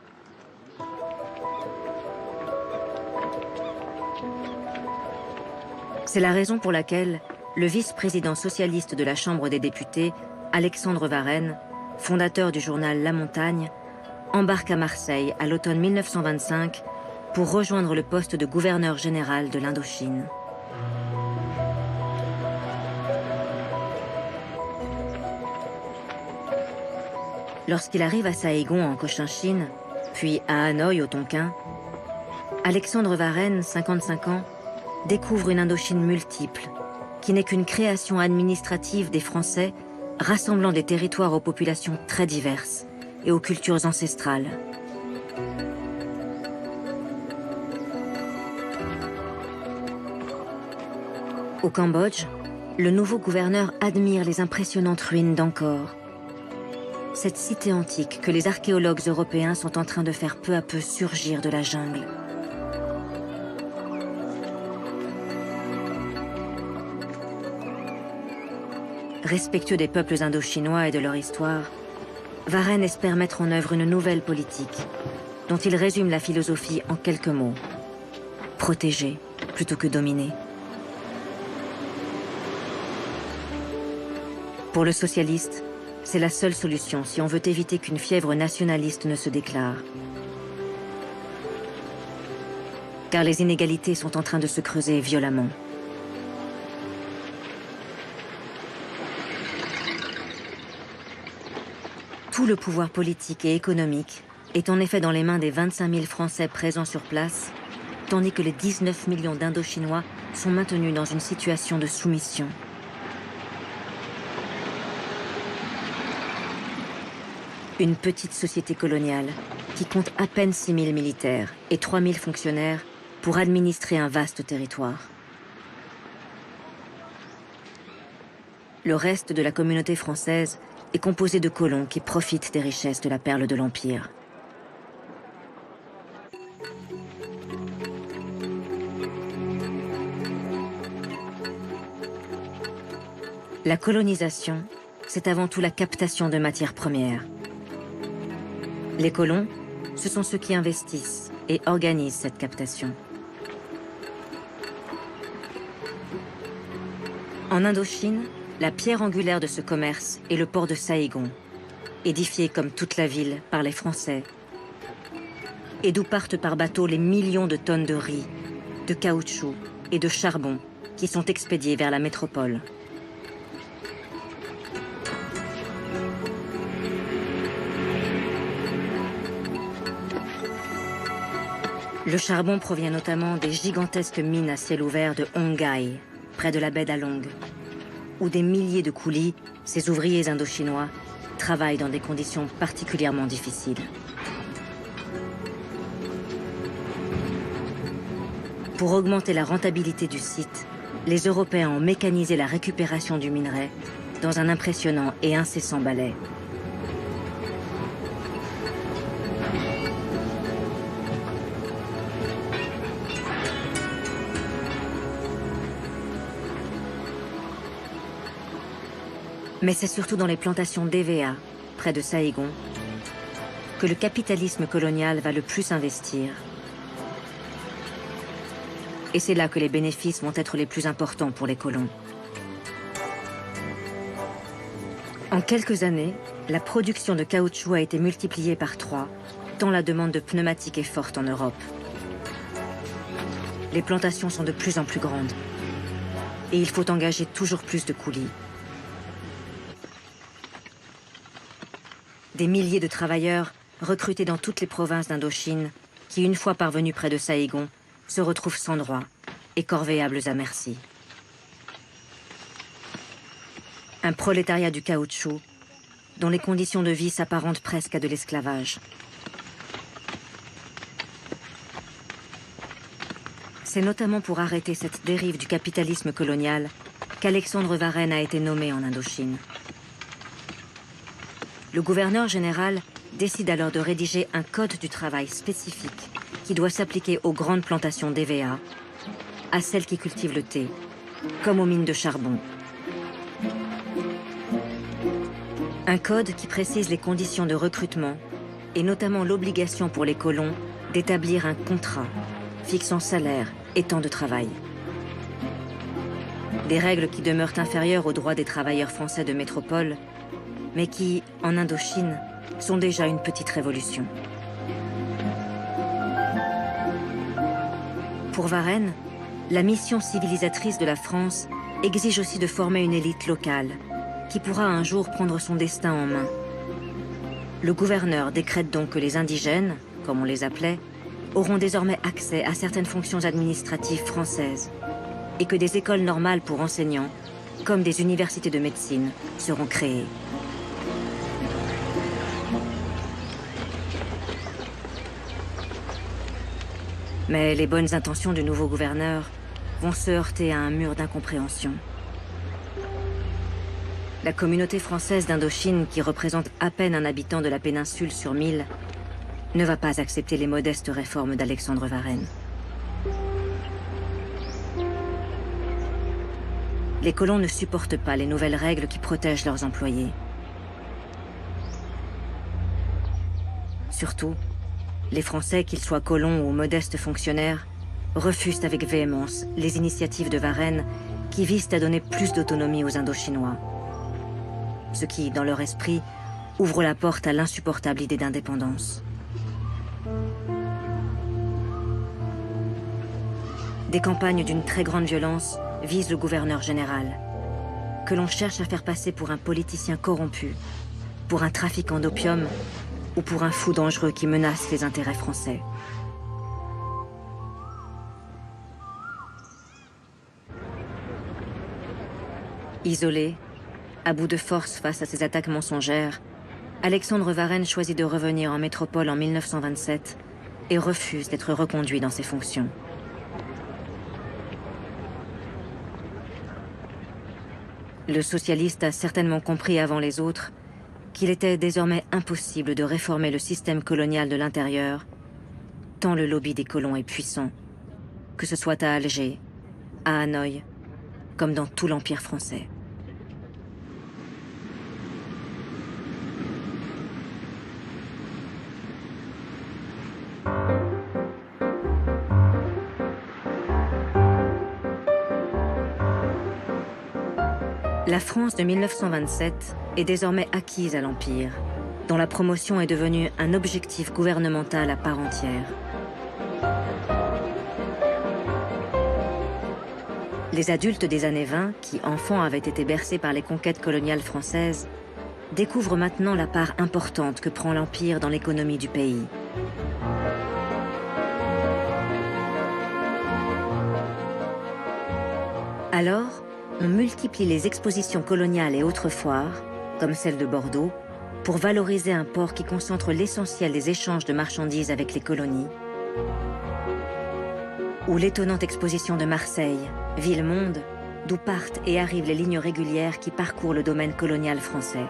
C'est la raison pour laquelle le vice-président socialiste de la Chambre des députés, Alexandre Varenne, fondateur du journal La Montagne, embarque à Marseille à l'automne 1925 pour rejoindre le poste de gouverneur général de l'Indochine. Lorsqu'il arrive à Saïgon en Cochinchine, puis à Hanoï au Tonkin, Alexandre Varenne, 55 ans, découvre une Indochine multiple, qui n'est qu'une création administrative des Français rassemblant des territoires aux populations très diverses et aux cultures ancestrales. Au Cambodge, le nouveau gouverneur admire les impressionnantes ruines d'Angkor, cette cité antique que les archéologues européens sont en train de faire peu à peu surgir de la jungle. Respectueux des peuples indochinois et de leur histoire, Varenne espère mettre en œuvre une nouvelle politique, dont il résume la philosophie en quelques mots. Protéger plutôt que dominer. Pour le socialiste, c'est la seule solution si on veut éviter qu'une fièvre nationaliste ne se déclare. Car les inégalités sont en train de se creuser violemment. Tout le pouvoir politique et économique est en effet dans les mains des 25 000 Français présents sur place, tandis que les 19 millions d'Indochinois sont maintenus dans une situation de soumission. Une petite société coloniale qui compte à peine 6 000 militaires et 3 000 fonctionnaires pour administrer un vaste territoire. Le reste de la communauté française est composé de colons qui profitent des richesses de la perle de l'Empire. La colonisation, c'est avant tout la captation de matières premières. Les colons, ce sont ceux qui investissent et organisent cette captation. En Indochine, la pierre angulaire de ce commerce est le port de Saïgon, édifié comme toute la ville par les Français, et d'où partent par bateau les millions de tonnes de riz, de caoutchouc et de charbon qui sont expédiés vers la métropole. Le charbon provient notamment des gigantesques mines à ciel ouvert de Ongai, près de la baie d'Along, où des milliers de coulis, ces ouvriers indochinois, travaillent dans des conditions particulièrement difficiles. Pour augmenter la rentabilité du site, les Européens ont mécanisé la récupération du minerai dans un impressionnant et incessant balai. Mais c'est surtout dans les plantations d'EVA, près de Saïgon, que le capitalisme colonial va le plus investir. Et c'est là que les bénéfices vont être les plus importants pour les colons. En quelques années, la production de caoutchouc a été multipliée par 3, tant la demande de pneumatiques est forte en Europe. Les plantations sont de plus en plus grandes. Et il faut engager toujours plus de coulis. Des milliers de travailleurs recrutés dans toutes les provinces d'Indochine qui, une fois parvenus près de Saïgon, se retrouvent sans droit et corvéables à merci. Un prolétariat du caoutchouc dont les conditions de vie s'apparentent presque à de l'esclavage. C'est notamment pour arrêter cette dérive du capitalisme colonial qu'Alexandre Varenne a été nommé en Indochine. Le gouverneur général décide alors de rédiger un code du travail spécifique qui doit s'appliquer aux grandes plantations d'EVA, à celles qui cultivent le thé, comme aux mines de charbon. Un code qui précise les conditions de recrutement et notamment l'obligation pour les colons d'établir un contrat fixant salaire et temps de travail. Des règles qui demeurent inférieures aux droits des travailleurs français de métropole, mais qui, en Indochine, sont déjà une petite révolution. Pour Varenne, la mission civilisatrice de la France exige aussi de former une élite locale, qui pourra un jour prendre son destin en main. Le gouverneur décrète donc que les indigènes, comme on les appelait, auront désormais accès à certaines fonctions administratives françaises, et que des écoles normales pour enseignants, comme des universités de médecine, seront créées. Mais les bonnes intentions du nouveau gouverneur vont se heurter à un mur d'incompréhension. La communauté française d'Indochine, qui représente à peine un habitant de la péninsule sur 1000, ne va pas accepter les modestes réformes d'Alexandre Varenne. Les colons ne supportent pas les nouvelles règles qui protègent leurs employés. Surtout, Les Français, qu'ils soient colons ou modestes fonctionnaires, refusent avec véhémence les initiatives de Varenne qui visent à donner plus d'autonomie aux Indochinois. Ce qui, dans leur esprit, ouvre la porte à l'insupportable idée d'indépendance. Des campagnes d'une très grande violence visent le gouverneur général, que l'on cherche à faire passer pour un politicien corrompu, pour un trafiquant d'opium ou pour un fou dangereux qui menace les intérêts français. Isolé, à bout de force face à ces attaques mensongères, Alexandre Varenne choisit de revenir en métropole en 1927 et refuse d'être reconduit dans ses fonctions. Le socialiste a certainement compris avant les autres qu'il était désormais impossible de réformer le système colonial de l'intérieur, tant le lobby des colons est puissant, que ce soit à Alger, à Hanoï, comme dans tout l'Empire français. La France de 1927 est désormais acquise à l'Empire, dont la promotion est devenue un objectif gouvernemental à part entière. Les adultes des années 20, qui enfants avaient été bercés par les conquêtes coloniales françaises, découvrent maintenant la part importante que prend l'Empire dans l'économie du pays. Alors, on multiplie les expositions coloniales et autres foires, comme celle de Bordeaux, pour valoriser un port qui concentre l'essentiel des échanges de marchandises avec les colonies, ou l'étonnante exposition de Marseille, ville-monde, d'où partent et arrivent les lignes régulières qui parcourent le domaine colonial français.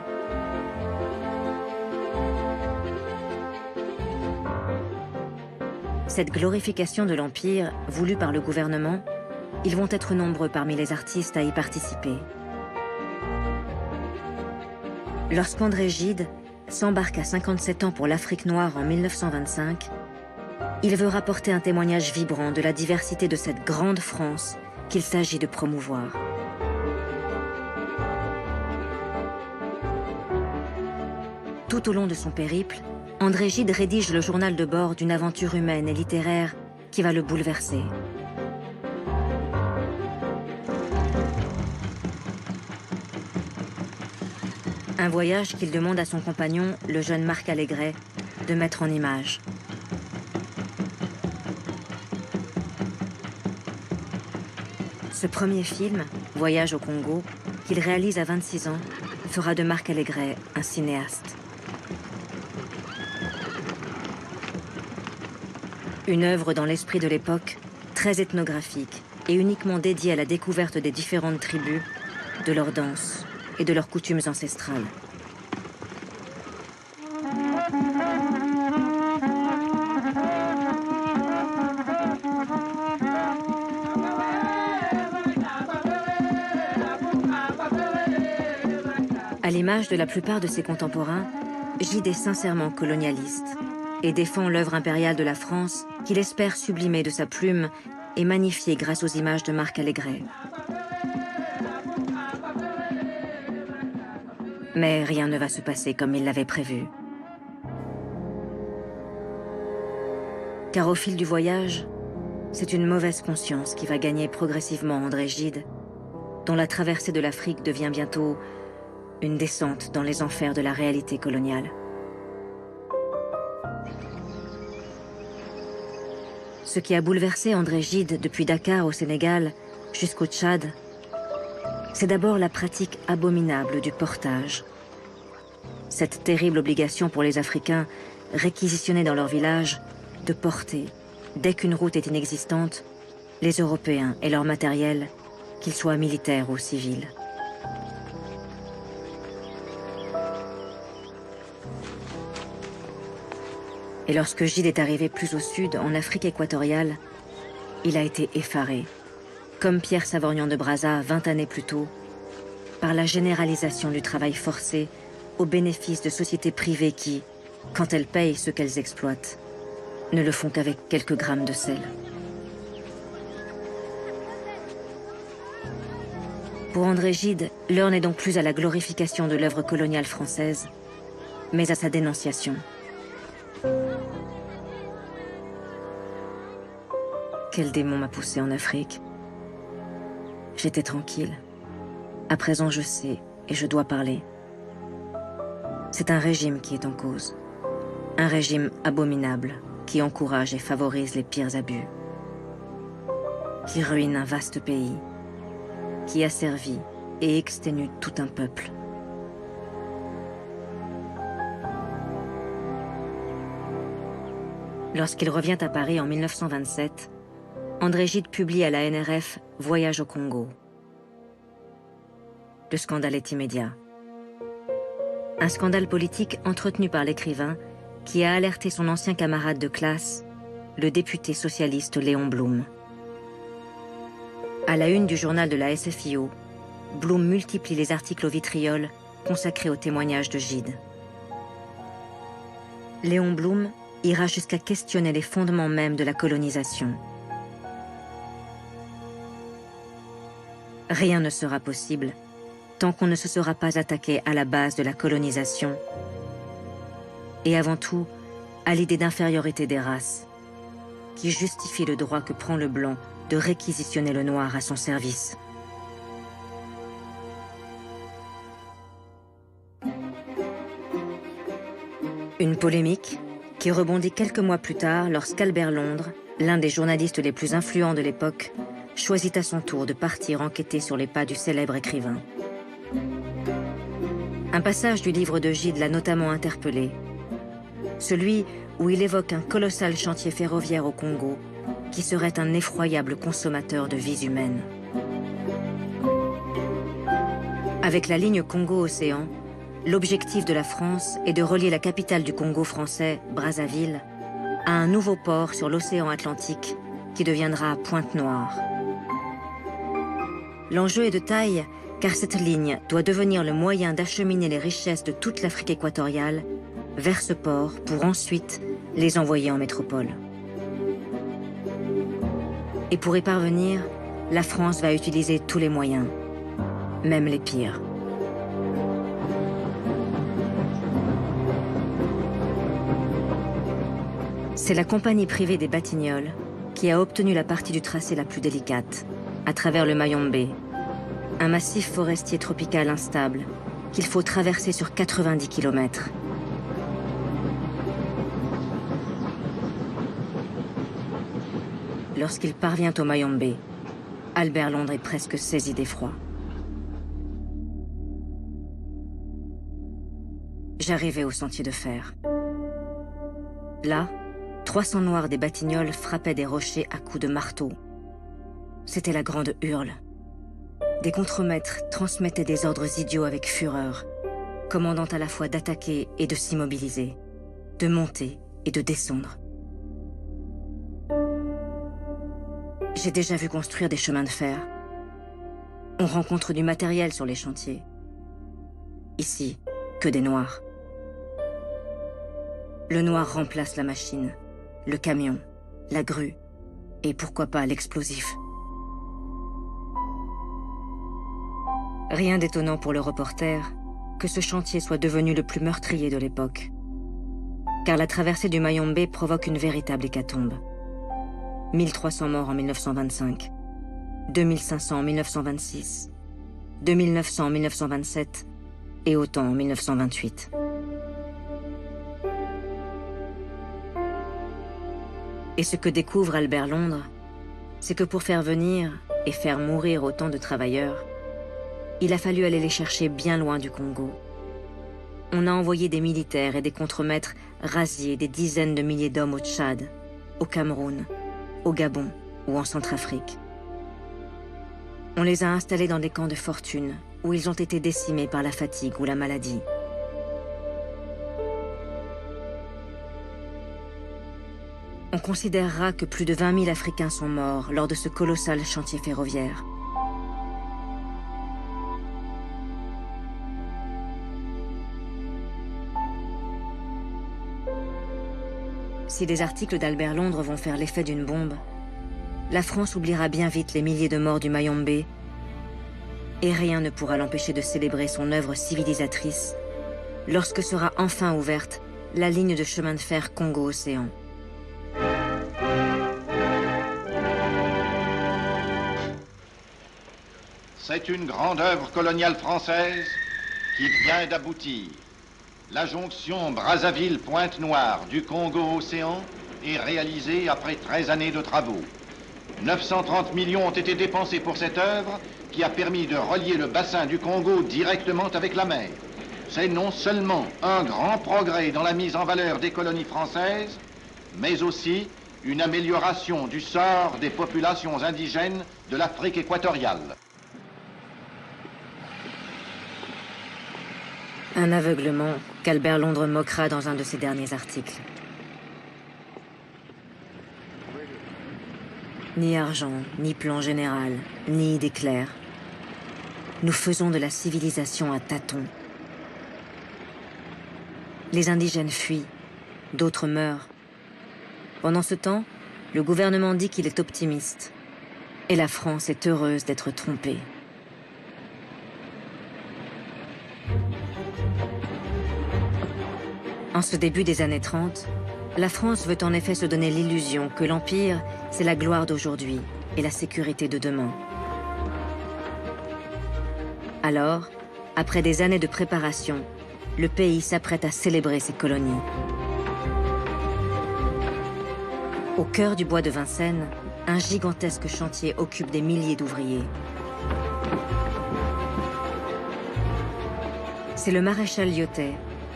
Cette glorification de l'Empire, voulue par le gouvernement, ils vont être nombreux parmi les artistes à y participer. Lorsqu'André Gide s'embarque à 57 ans pour l'Afrique noire en 1925, il veut rapporter un témoignage vibrant de la diversité de cette grande France qu'il s'agit de promouvoir. Tout au long de son périple, André Gide rédige le journal de bord d'une aventure humaine et littéraire qui va le bouleverser. Un voyage qu'il demande à son compagnon, le jeune Marc Allégret, de mettre en image. Ce premier film, Voyage au Congo, qu'il réalise à 26 ans, fera de Marc Allégret un cinéaste. Une œuvre dans l'esprit de l'époque, très ethnographique et uniquement dédiée à la découverte des différentes tribus, de leurs danses et de leurs coutumes ancestrales. À l'image de la plupart de ses contemporains, Gide est sincèrement colonialiste et défend l'œuvre impériale de la France qu'il espère sublimer de sa plume et magnifier grâce aux images de Marc Allégret. Mais rien ne va se passer comme il l'avait prévu. Car au fil du voyage, c'est une mauvaise conscience qui va gagner progressivement André Gide, dont la traversée de l'Afrique devient bientôt une descente dans les enfers de la réalité coloniale. Ce qui a bouleversé André Gide depuis Dakar au Sénégal jusqu'au Tchad, c'est d'abord la pratique abominable du portage. Cette terrible obligation pour les Africains, réquisitionnés dans leur village, de porter, dès qu'une route est inexistante, les Européens et leur matériel, qu'ils soient militaires ou civils. Et lorsque Gide est arrivé plus au sud, en Afrique équatoriale, il a été effaré, comme Pierre Savorgnan de Brazza 20 années plus tôt, par la généralisation du travail forcé au bénéfice de sociétés privées qui, quand elles payent ceux qu'elles exploitent, ne le font qu'avec quelques grammes de sel. Pour André Gide, l'heure n'est donc plus à la glorification de l'œuvre coloniale française, mais à sa dénonciation. Quel démon m'a poussé en Afrique? J'étais tranquille. À présent, je sais et je dois parler. C'est un régime qui est en cause. Un régime abominable qui encourage et favorise les pires abus. Qui ruine un vaste pays. Qui asservit et exténue tout un peuple. Lorsqu'il revient à Paris en 1927, André Gide publie à la NRF « Voyage au Congo ». Le scandale est immédiat. Un scandale politique entretenu par l'écrivain qui a alerté son ancien camarade de classe, le député socialiste Léon Blum. À la une du journal de la SFIO, Blum multiplie les articles au vitriol consacrés au témoignage de Gide. Léon Blum ira jusqu'à questionner les fondements mêmes de la colonisation. Rien ne sera possible tant qu'on ne se sera pas attaqué à la base de la colonisation et avant tout à l'idée d'infériorité des races qui justifie le droit que prend le blanc de réquisitionner le noir à son service. Une polémique qui rebondit quelques mois plus tard lorsqu'Albert Londres, l'un des journalistes les plus influents de l'époque, choisit à son tour de partir enquêter sur les pas du célèbre écrivain. Un passage du livre de Gide l'a notamment interpellé, celui où il évoque un colossal chantier ferroviaire au Congo qui serait un effroyable consommateur de vies humaines. Avec la ligne Congo-Océan, l'objectif de la France est de relier la capitale du Congo français, Brazzaville, à un nouveau port sur l'océan Atlantique qui deviendra Pointe-Noire. L'enjeu est de taille car cette ligne doit devenir le moyen d'acheminer les richesses de toute l'Afrique équatoriale vers ce port pour ensuite les envoyer en métropole. Et pour y parvenir, la France va utiliser tous les moyens, même les pires. C'est la compagnie privée des Batignolles qui a obtenu la partie du tracé la plus délicate, à travers le Mayombe, un massif forestier tropical instable qu'il faut traverser sur 90 km. Lorsqu'il parvient au Mayombe, Albert Londres est presque saisi d'effroi. J'arrivais au sentier de fer. Là, 300 noirs des Batignolles frappaient des rochers à coups de marteau. C'était la grande hurle. Des contremaîtres transmettaient des ordres idiots avec fureur, commandant à la fois d'attaquer et de s'immobiliser, de monter et de descendre. J'ai déjà vu construire des chemins de fer. On rencontre du matériel sur les chantiers. Ici, que des noirs. Le noir remplace la machine, le camion, la grue et pourquoi pas l'explosif. Rien d'étonnant pour le reporter que ce chantier soit devenu le plus meurtrier de l'époque. Car la traversée du Mayombe provoque une véritable hécatombe. 1300 morts en 1925, 2500 en 1926, 2900 en 1927 et autant en 1928. Et ce que découvre Albert Londres, c'est que pour faire venir et faire mourir autant de travailleurs, il a fallu aller les chercher bien loin du Congo. On a envoyé des militaires et des contremaîtres rasier des dizaines de milliers d'hommes au Tchad, au Cameroun, au Gabon ou en Centrafrique. On les a installés dans des camps de fortune où ils ont été décimés par la fatigue ou la maladie. On considérera que plus de 20 000 Africains sont morts lors de ce colossal chantier ferroviaire. Si les articles d'Albert Londres vont faire l'effet d'une bombe, la France oubliera bien vite les milliers de morts du Mayombe et rien ne pourra l'empêcher de célébrer son œuvre civilisatrice lorsque sera enfin ouverte la ligne de chemin de fer Congo-Océan. C'est une grande œuvre coloniale française qui vient d'aboutir. La jonction Brazzaville-Pointe-Noire du Congo-Océan est réalisée après 13 années de travaux. 930 millions ont été dépensés pour cette œuvre qui a permis de relier le bassin du Congo directement avec la mer. C'est non seulement un grand progrès dans la mise en valeur des colonies françaises, mais aussi une amélioration du sort des populations indigènes de l'Afrique équatoriale. Un aveuglement qu'Albert Londres moquera dans un de ses derniers articles. Ni argent, ni plan général, ni idée claire. Nous faisons de la civilisation à tâtons. Les indigènes fuient, d'autres meurent. Pendant ce temps, le gouvernement dit qu'il est optimiste. Et la France est heureuse d'être trompée. En ce début des années 30, la France veut en effet se donner l'illusion que l'Empire, c'est la gloire d'aujourd'hui et la sécurité de demain. Alors, après des années de préparation, le pays s'apprête à célébrer ses colonies. Au cœur du bois de Vincennes, un gigantesque chantier occupe des milliers d'ouvriers. C'est le maréchal Lyautey,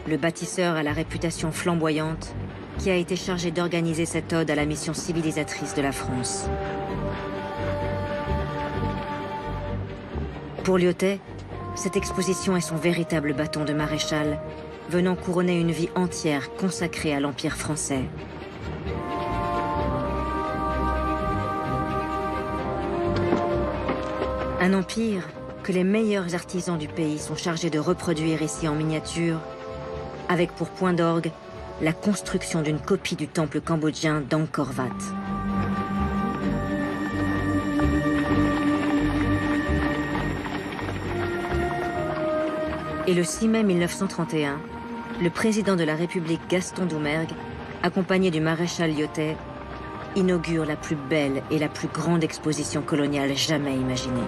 le bâtisseur à la réputation flamboyante, qui a été chargé d'organiser cette ode à la mission civilisatrice de la France. Pour Lyautey, cette exposition est son véritable bâton de maréchal, venant couronner une vie entière consacrée à l'Empire français. Un empire que les meilleurs artisans du pays sont chargés de reproduire ici en miniature, avec pour point d'orgue la construction d'une copie du temple cambodgien d'Angkor Wat. Et le 6 mai 1931, le président de la République Gaston Doumergue, accompagné du maréchal Lyautey, inaugure la plus belle et la plus grande exposition coloniale jamais imaginée.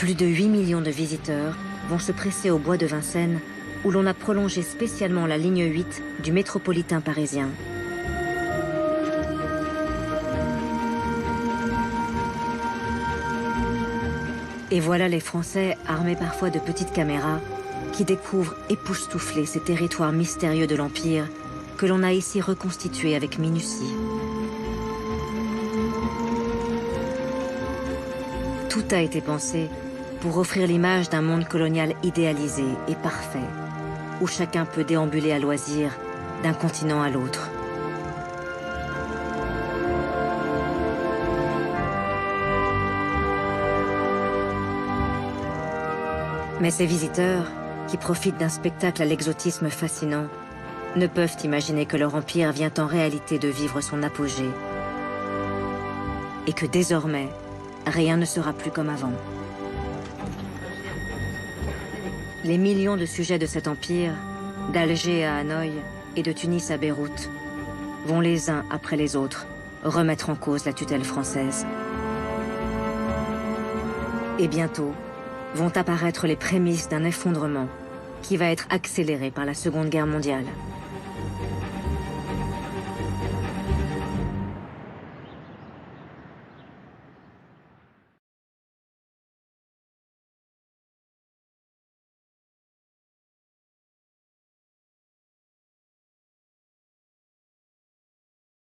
Plus de 8 millions de visiteurs vont se presser au bois de Vincennes, où l'on a prolongé spécialement la ligne 8 du métropolitain parisien. Et voilà les Français, armés parfois de petites caméras, qui découvrent époustouflés ces territoires mystérieux de l'Empire que l'on a ici reconstitués avec minutie. Tout a été pensé pour offrir l'image d'un monde colonial idéalisé et parfait, où chacun peut déambuler à loisir d'un continent à l'autre. Mais ces visiteurs, qui profitent d'un spectacle à l'exotisme fascinant, ne peuvent imaginer que leur empire vient en réalité de vivre son apogée et que désormais, rien ne sera plus comme avant. Les millions de sujets de cet empire, d'Alger à Hanoï et de Tunis à Beyrouth, vont les uns après les autres remettre en cause la tutelle française. Et bientôt, vont apparaître les prémices d'un effondrement qui va être accéléré par la Seconde Guerre mondiale.